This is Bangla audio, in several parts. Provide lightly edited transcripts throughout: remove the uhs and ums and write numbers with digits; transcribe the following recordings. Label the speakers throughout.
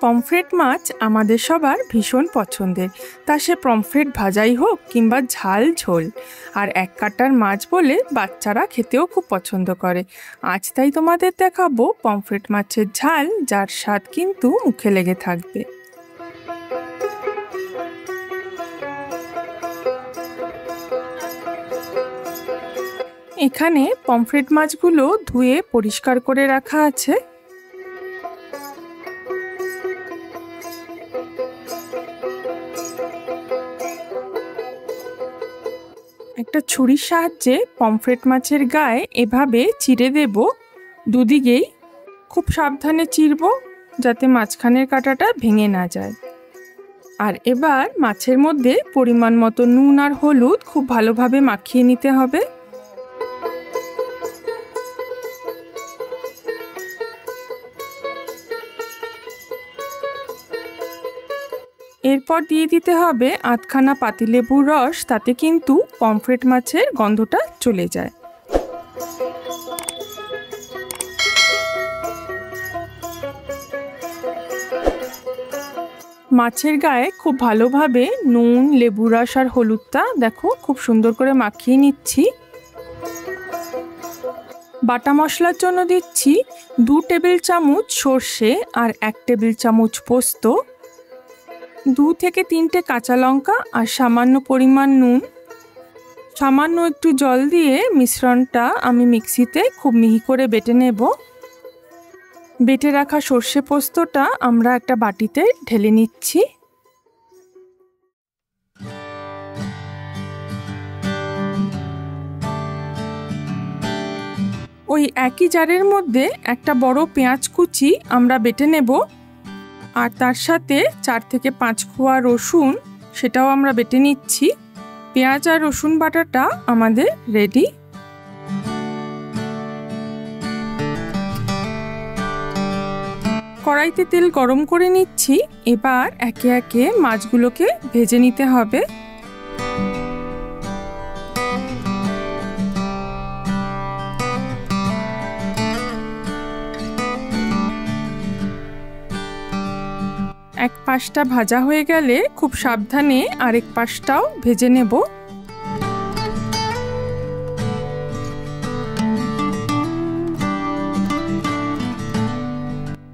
Speaker 1: পমফ্রেট মাছ আমাদের সবার ভীষণ পছন্দের, তা সে পমফ্রেট ভাজাই হোক কিংবা ঝাল ঝোল। আর এক কাটার মাছ বলে বাচ্চারা খেতেও খুব পছন্দ করে। আজ তাই তোমাদের দেখাবো পমফ্রেট মাছের ঝাল, যার স্বাদ কিন্তু মুখে লেগে থাকবে। এখানে পমফ্রেট মাছগুলো ধুয়ে পরিষ্কার করে রাখা আছে। একটা ছুরির সাহায্যে পমফ্রেট মাছের গায়ে এভাবে চিড়ে দেব, দুদিকেই খুব সাবধানে চিরব যাতে মাঝখানের কাঁটাটা ভেঙে না যায়। আর এবার মাছের মধ্যে পরিমাণ মতো নুন আর হলুদ খুব ভালোভাবে মাখিয়ে নিতে হবে। এরপর দিয়ে দিতে হবে আধখানা পাতিলেবুর রস, তাতে কিন্তু পমফ্রেট মাছের গন্ধটা চলে যায়। মাছের গায়ে খুব ভালোভাবে নুন, লেবু রস আর হলুদটা দেখো খুব সুন্দর করে মাখিয়ে নিচ্ছি। বাটা মশলার জন্য দিচ্ছি 2 টেবিল চামচ সর্ষে আর 1 টেবিল চামচ পোস্ত, 2 থেকে 3টে কাঁচা লঙ্কা আর সামান্য পরিমাণ নুন। সামান্য একটু জল দিয়ে মিশ্রণটা আমি মিক্সিতে খুব মিহি করে বেটে নেব। বেটে রাখা সর্ষে পোস্তটা আমরা একটা বাটিতে ঢেলে নিচ্ছি। ওই একই জারের মধ্যে একটা বড় পেঁয়াজ কুচি আমরা বেটে নেব, আর তার সাথে 4 থেকে 5 কোয়া রসুন, সেটাও আমরা বেটে নিচ্ছি। পেঁয়াজ আর রসুন বাটাটা আমাদের রেডি। কড়াইতে তেল গরম করে নিচ্ছি। এবার একে একে মাছগুলোকে ভেজে নিতে হবে। এক পাশটা ভাজা হয়ে গেলে খুব সাবধানে আরেক পাশটাও ভেজে নেব।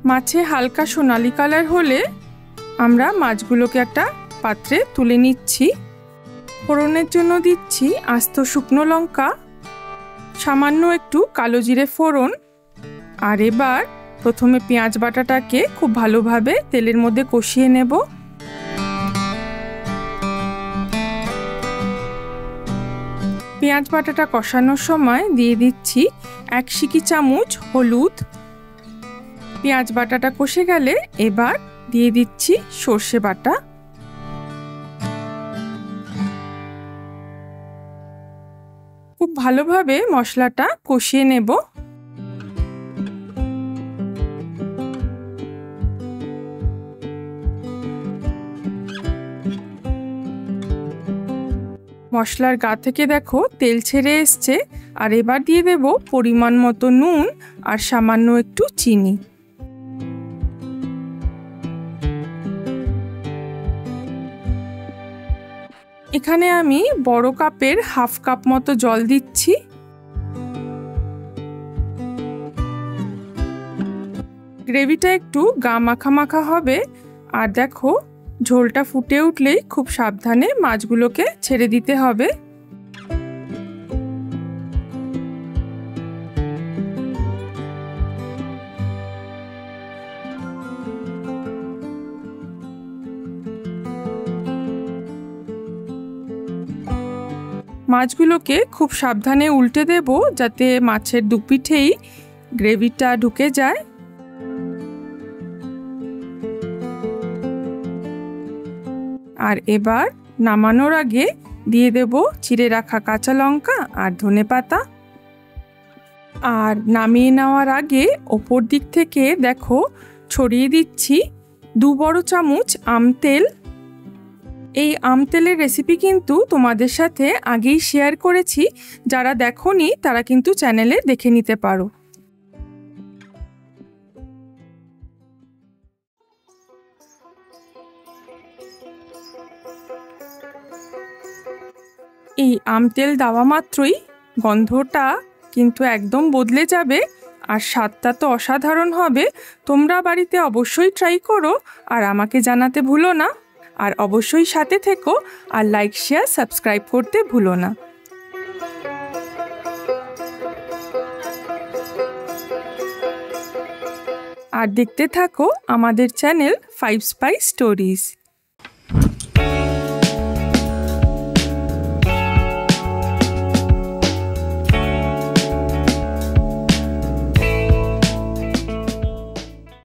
Speaker 1: মাছে হালকা সোনালি কালার হলে আমরা মাছগুলোকে একটা পাত্রে তুলে নিচ্ছি। ফোড়নের জন্য দিচ্ছি আস্ত শুকনো লঙ্কা, সামান্য একটু কালো জিরে ফোড়ন। আর এবার প্রথমে পেঁয়াজ বাটাটাকে খুব ভালোভাবে তেলের মধ্যে কষিয়ে নেব। পেঁয়াজ বাটাটা কষানোর সময় দিয়ে দিচ্ছি 1 সিকি চামচ হলুদ। পেঁয়াজ বাটাটা কষে গেলে এবার দিয়ে দিচ্ছি সর্ষে বাটা। খুব ভালোভাবে মশলাটা কষিয়ে নেব। মশলার গা থেকে দেখো তেল ছেড়ে এসছে। আর এবার দিয়ে দেব পরিমাণ মতো নুন আর সামান্য একটু চিনি। এখানে আমি বড় কাপের হাফ কাপ মতো জল দিচ্ছি। গ্রেভিটা একটু গা মাখা মাখা হবে। আর দেখো ঝোলটা ফুটে উঠলেই খুব সাবধানে মাছগুলোকে ছেড়ে দিতে হবে। মাছগুলোকে খুব সাবধানে উল্টে দেব যাতে মাছের দুপিঠেই গ্রেভিটা ঢুকে যায়। আর এবার নামানোর আগে দিয়ে দেব চিড়ে রাখা কাঁচা লঙ্কা আর ধনেপাতা। আর নামিয়ে নেওয়ার আগে ওপর দিক থেকে দেখো ছড়িয়ে দিচ্ছি 2 বড় চামচ আম তেল। এই আম তেলের রেসিপি কিন্তু তোমাদের সাথে আগেই শেয়ার করেছি, যারা দেখোনি তারা কিন্তু চ্যানেলে দেখে নিতে পারো। এই আম তেল দেওয়া মাত্রই গন্ধটা কিন্তু একদম বদলে যাবে, আর স্বাদটা তো অসাধারণ হবে। তোমরা বাড়িতে অবশ্যই ট্রাই করো আর আমাকে জানাতে ভুলো না। আর অবশ্যই সাথে থেকো আর লাইক, শেয়ার, সাবস্ক্রাইব করতে ভুলো না। আর দেখতে থাকো আমাদের চ্যানেল 5 স্পাইস স্টোরিজ।